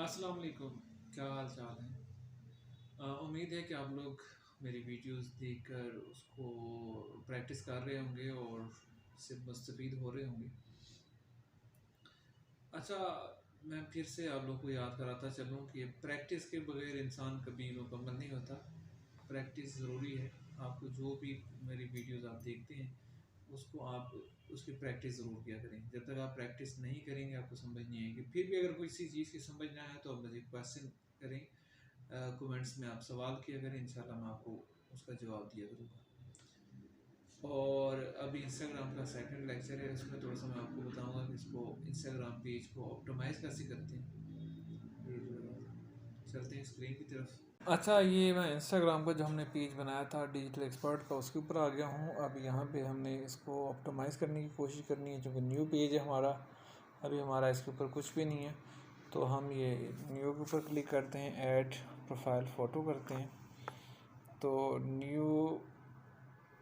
अस्सलाम वालेकुम। क्या हाल चाल है? उम्मीद है कि आप लोग मेरी वीडियोस देखकर उसको प्रैक्टिस कर रहे होंगे और उससे मुस्तफ़ीद हो रहे होंगे। अच्छा, मैं फिर से आप लोग को याद कराता चलूँ कि प्रैक्टिस के बगैर इंसान कभी मुकम्मल नहीं होता। प्रैक्टिस ज़रूरी है। आपको जो भी मेरी वीडियोस आप देखते हैं उसको आप उसकी प्रैक्टिस ज़रूर किया करें। जब तक आप प्रैक्टिस नहीं करेंगे आपको समझ नहीं आएगी। फिर भी अगर किसी चीज़ की समझ ना आए तो आप मुझे क्वेश्चन करें, कमेंट्स में आप सवाल किया करें, इंशाल्लाह मैं आपको उसका जवाब दिया करूँगा। और अभी इंस्टाग्राम का सेकंड लेक्चर है, उसमें थोड़ा सा मैं आपको बताऊंगा कि इसको इंस्टाग्राम पेज को ऑप्टिमाइज़ कैसे करते हैं। फिर चलते हैं स्क्रीन की तरफ। अच्छा, ये मैं इंस्टाग्राम का जो हमने पेज बनाया था डिजिटल एक्सपर्ट का, उसके ऊपर आ गया हूँ। अब यहाँ पे हमने इसको ऑप्टिमाइज़ करने की कोशिश करनी है, क्योंकि न्यू पेज है हमारा। अभी हमारा इसके ऊपर कुछ भी नहीं है, तो हम ये न्यू के ऊपर क्लिक करते हैं, ऐड प्रोफाइल फ़ोटो करते हैं। तो न्यू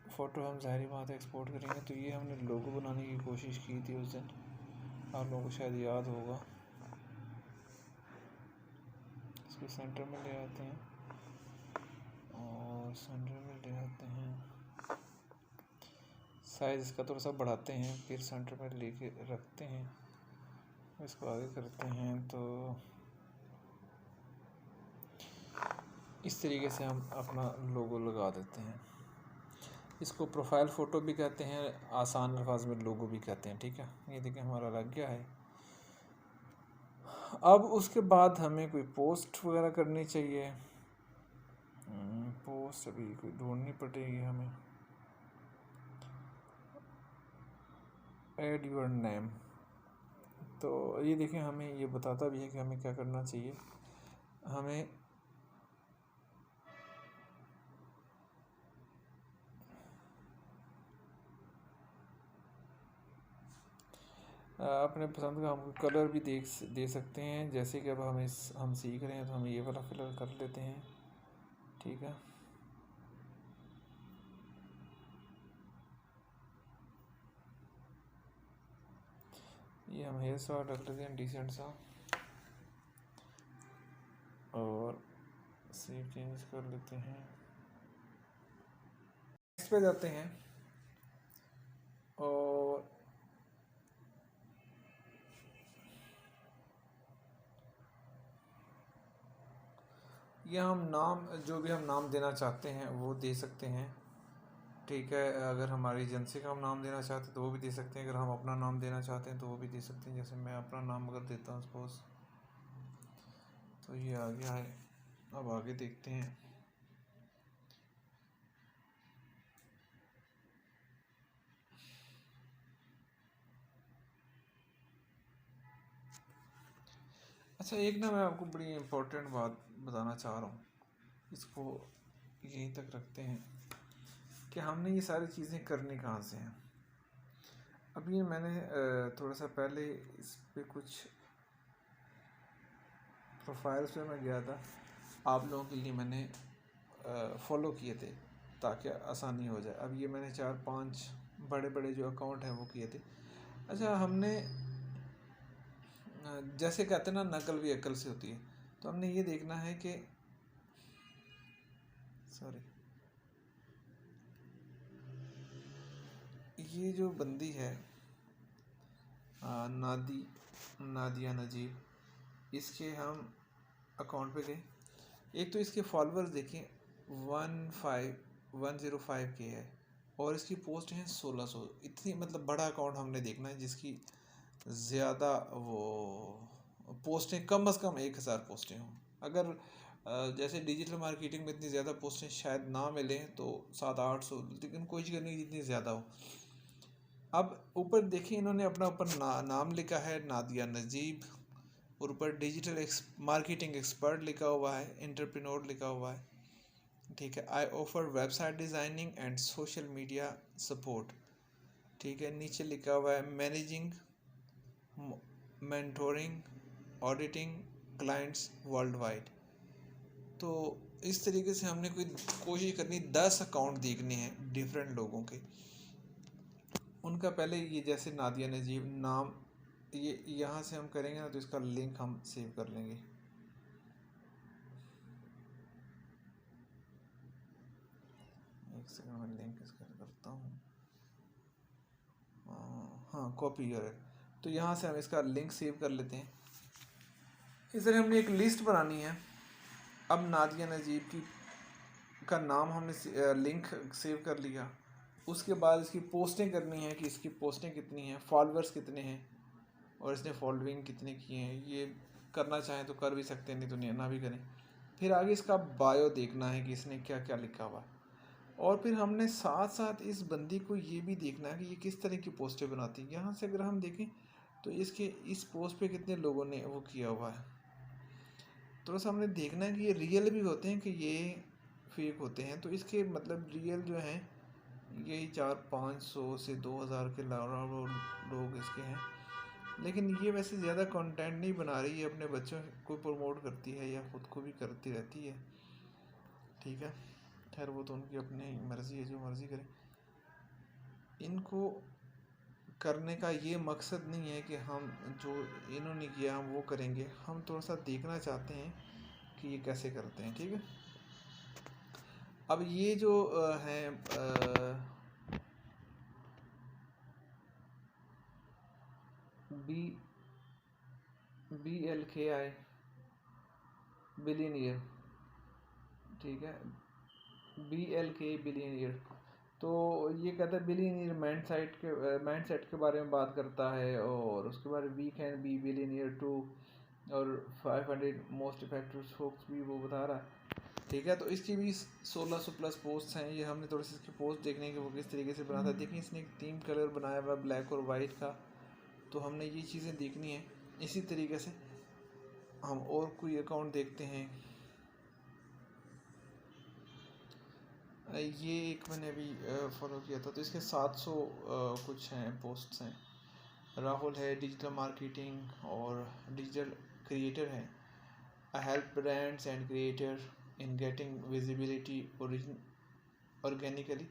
फ़ोटो हम ज़ाहिर बात है एक्सपोर्ट करेंगे। तो ये हमने लोगो बनाने की कोशिश की थी उस दिन, आप लोगों को शायद याद होगा। इसको सेंटर में ले आते हैं और सेंटर में ले आते हैं, साइज़ इसका थोड़ा सा बढ़ाते हैं, फिर सेंटर में लेके रखते हैं, इसको आगे करते हैं। तो इस तरीके से हम अपना लोगो लगा देते हैं। इसको प्रोफाइल फ़ोटो भी कहते हैं, आसान अल्फाज में लोगो भी कहते हैं। ठीक है, ये देखिए हमारा लग गया है। अब उसके बाद हमें कोई पोस्ट वगैरह करनी चाहिए। पोस्ट अभी कोई ढूंढनी पड़ेगी हमें। ऐड योर नेम, तो ये देखें हमें ये बताता भी है कि हमें क्या करना चाहिए। हमें अपने पसंद का हम कलर भी दे सकते हैं। जैसे कि अब हम सीख रहे हैं, तो हम ये वाला कलर कर लेते हैं। ठीक है, ये हम हेयर स्टाइल रख लेते हैं डिसेंट सा, और सेव चेंज कर लेते हैं। नेक्स्ट पे जाते हैं और ये हम नाम, जो भी हम नाम देना चाहते हैं वो दे सकते हैं। ठीक है, अगर हमारी एजेंसी का हम नाम देना चाहते हैं तो वो भी दे सकते हैं। अगर हम अपना नाम देना चाहते हैं तो वो भी दे सकते हैं। जैसे मैं अपना नाम अगर देता हूँ सपोज, तो ये आ गया है। अब आगे देखते हैं। अच्छा, एक ना मैं आपको बड़ी इम्पोर्टेंट बात बताना चाह रहा हूँ, इसको यहीं तक रखते हैं कि हमने ये सारी चीज़ें करनी कहाँ से हैं। अभी मैंने थोड़ा सा पहले इस पे कुछ प्रोफाइल्स पे मैं गया था, आप लोगों के लिए मैंने फॉलो किए थे ताकि आसानी हो जाए। अब ये मैंने 4-5 बड़े बड़े जो अकाउंट हैं वो किए थे। अच्छा, हमने जैसे कहते हैं ना, नकल भी अकल से होती है, तो हमने ये देखना है कि सॉरी, ये जो बंदी है नादिया नजीब, इसके हम अकाउंट पे गए। एक तो इसके फॉलोअर्स देखें 105 के है, और इसकी पोस्ट हैं 1600। इतनी मतलब बड़ा अकाउंट हमने देखना है जिसकी ज़्यादा वो पोस्टें, कम अज़ कम 1000 पोस्टें हों। अगर जैसे डिजिटल मार्केटिंग में इतनी ज़्यादा पोस्टें शायद ना मिलें तो 700-800, लेकिन कोशिश करनी है जितनी ज़्यादा हो। अब ऊपर देखिए, इन्होंने अपना ऊपर नाम लिखा है नादिया नजीब, और ऊपर डिजिटल मार्केटिंग एक्सपर्ट लिखा हुआ है, एंटरप्रेन्योर लिखा हुआ है। ठीक है, I offer website designing and social media support. ठीक है, नीचे लिखा हुआ है managing, mentoring, auditing clients world wide. तो इस तरीके से हमने कोई कोशिश करनी, 10 अकाउंट देखने हैं डिफरेंट लोगों के। उनका पहले ये जैसे नादिया नजीब नाम, ये यहाँ से हम करेंगे ना तो इसका लिंक हम सेव कर लेंगे। एक सेकंड में लिंक इसका करता हूँ। हाँ, कॉपी यूआरएल। तो यहाँ से हम इसका लिंक सेव कर लेते हैं। इस तरह हमने एक लिस्ट बनानी है। अब नादिया नजीब की का नाम हमने लिंक सेव कर लिया। उसके बाद इसकी पोस्टें करनी है कि इसकी पोस्टें कितनी हैं, फॉलोअर्स कितने हैं और इसने फॉलोइंग कितने किए हैं। ये करना चाहें तो कर भी सकते हैं, नहीं तो ना भी करें। फिर आगे इसका बायो देखना है कि इसने क्या क्या लिखा हुआ। और फिर हमने साथ साथ इस बंदी को ये भी देखना है कि ये किस तरह की पोस्टें बनाती है। यहाँ से अगर हम देखें तो इसके इस पोस्ट पे कितने लोगों ने वो किया हुआ है। तो बस हमने देखना है कि ये रियल भी होते हैं कि ये फेक होते हैं। तो इसके मतलब रियल जो हैं यही 400-500 से 2000 के लोग इसके हैं। लेकिन ये वैसे ज़्यादा कंटेंट नहीं बना रही है, अपने बच्चों को प्रमोट करती है या ख़ुद को भी करती रहती है। ठीक है, खैर वो तो उनकी अपनी मर्ज़ी है, जो मर्ज़ी करें। इनको करने का ये मकसद नहीं है कि हम जो इन्होंने किया हम वो करेंगे। हम थोड़ा सा देखना चाहते हैं कि ये कैसे करते हैं। ठीक है, अब ये जो हैं BLKI बिलियनियर, ठीक है, BLK बिलियनियर। तो ये कहता है बिलियनियर माइंडसेट के बारे में बात करता है। और उसके बाद we can be billionaire too, और 500 मोस्ट इफेक्टिव होक्स भी वो बता रहा है। ठीक है, तो इसकी भी 1600 प्लस पोस्ट हैं। ये हमने थोड़ी सी इसकी पोस्ट देखने की वो किस तरीके से बनाता है। देखिए इसने एक थीम कलर बनाया हुआ ब्लैक और वाइट का। तो हमने ये चीज़ें देखनी है। इसी तरीके से हम और कोई अकाउंट देखते हैं। ये एक मैंने अभी फॉलो किया था, तो इसके 700 कुछ हैं पोस्ट्स हैं। राहुल है डिजिटल मार्केटिंग और डिजिटल क्रिएटर है। I help brands and creator in getting visibility organically.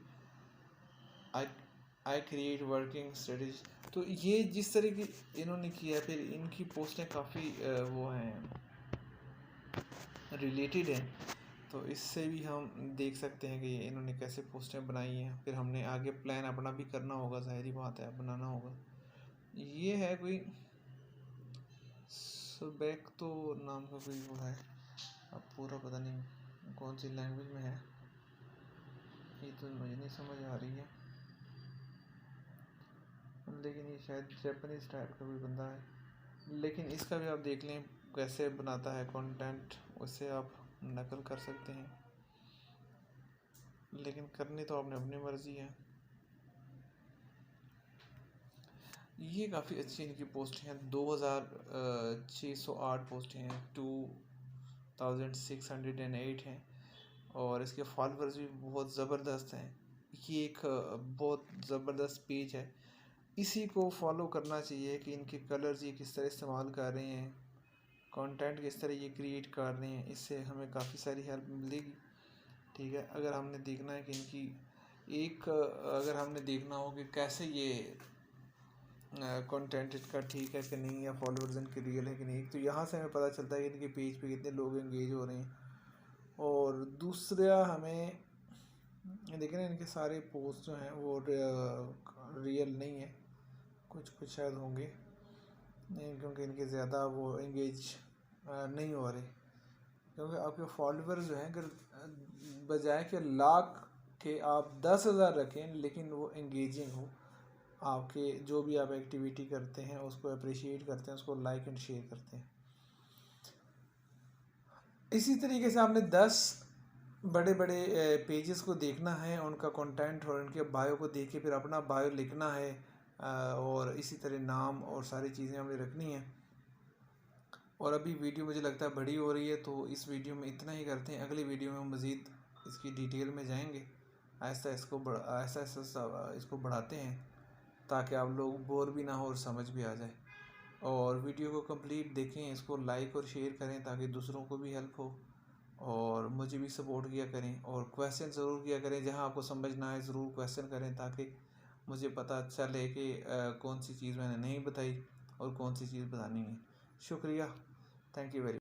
I create working strategy. तो ये जिस तरह की इन्होंने किया, फिर इनकी पोस्टें काफ़ी वो हैं, रिलेटेड हैं। तो इससे भी हम देख सकते हैं कि इन्होंने कैसे पोस्टें बनाई हैं। फिर हमने आगे प्लान अपना भी करना होगा, ज़ाहिर बात है बनाना होगा। ये है कोई सुबैक तो नाम का कोई वो है, अब पूरा पता नहीं कौन सी लैंग्वेज में है, ये तो मुझे नहीं समझ आ रही है। लेकिन ये शायद जापानीज टाइप का कोई बंदा है। लेकिन इसका भी आप देख लें कैसे बनाता है कंटेंट, उससे आप नकल कर सकते हैं। लेकिन करनी तो आपने अपनी मर्ज़ी है। ये काफ़ी अच्छी इनकी पोस्ट हैं। 2608 पोस्ट हैं, 2608 हैं। और इसके फॉलोअर्स भी बहुत ज़बरदस्त हैं। ये एक बहुत ज़बरदस्त पेज है, इसी को फॉलो करना चाहिए कि इनके कलर्स ये किस तरह इस्तेमाल कर रहे हैं, कंटेंट किस तरह ये क्रिएट कर रहे हैं। इससे हमें काफ़ी सारी हेल्प मिलेगी। ठीक है, अगर हमने देखना है कि इनकी अगर हमने देखना हो कि कैसे ये कंटेंट इसका ठीक है कि नहीं, या फॉलोअर्स इनके रियल है कि नहीं, तो यहाँ से हमें पता चलता है कि इनके पेज पे कितने लोग एंगेज हो रहे हैं। और दूसरा हमें देखना है इनके सारे पोस्ट जो हैं वो रियल नहीं है, कुछ कुछ शायद होंगे नहीं, क्योंकि इनके ज़्यादा वो एंगेज नहीं हो रहे। क्योंकि आपके फॉलोअर्स जो हैं, अगर बजाय के लाख के आप 10,000 रखें, लेकिन वो एंगेजिंग हो, आपके जो भी आप एक्टिविटी करते हैं उसको अप्रिशिएट करते हैं, उसको लाइक एंड शेयर करते हैं। इसी तरीके से आपने 10 बड़े बड़े पेजेस को देखना है, उनका कंटेंट और उनके बायो को देख के फिर अपना बायो लिखना है। और इसी तरह नाम और सारी चीज़ें हमें रखनी है। और अभी वीडियो मुझे लगता है बड़ी हो रही है, तो इस वीडियो में इतना ही करते हैं। अगली वीडियो में मज़ीद इसकी डिटेल में जाएंगे, ऐसा इसको बढ़ाते हैं ताकि आप लोग बोर भी ना हो और समझ भी आ जाए। और वीडियो को कंप्लीट देखें, इसको लाइक और शेयर करें ताकि दूसरों को भी हेल्प हो, और मुझे भी सपोर्ट किया करें। और क्वेश्चन ज़रूर किया करें, जहां आपको समझ ना आए ज़रूर क्वेश्चन करें ताकि मुझे पता चले कि कौन सी चीज़ मैंने नहीं बताई और कौन सी चीज़ बतानी है। शुक्रिया, थैंक यू वेरी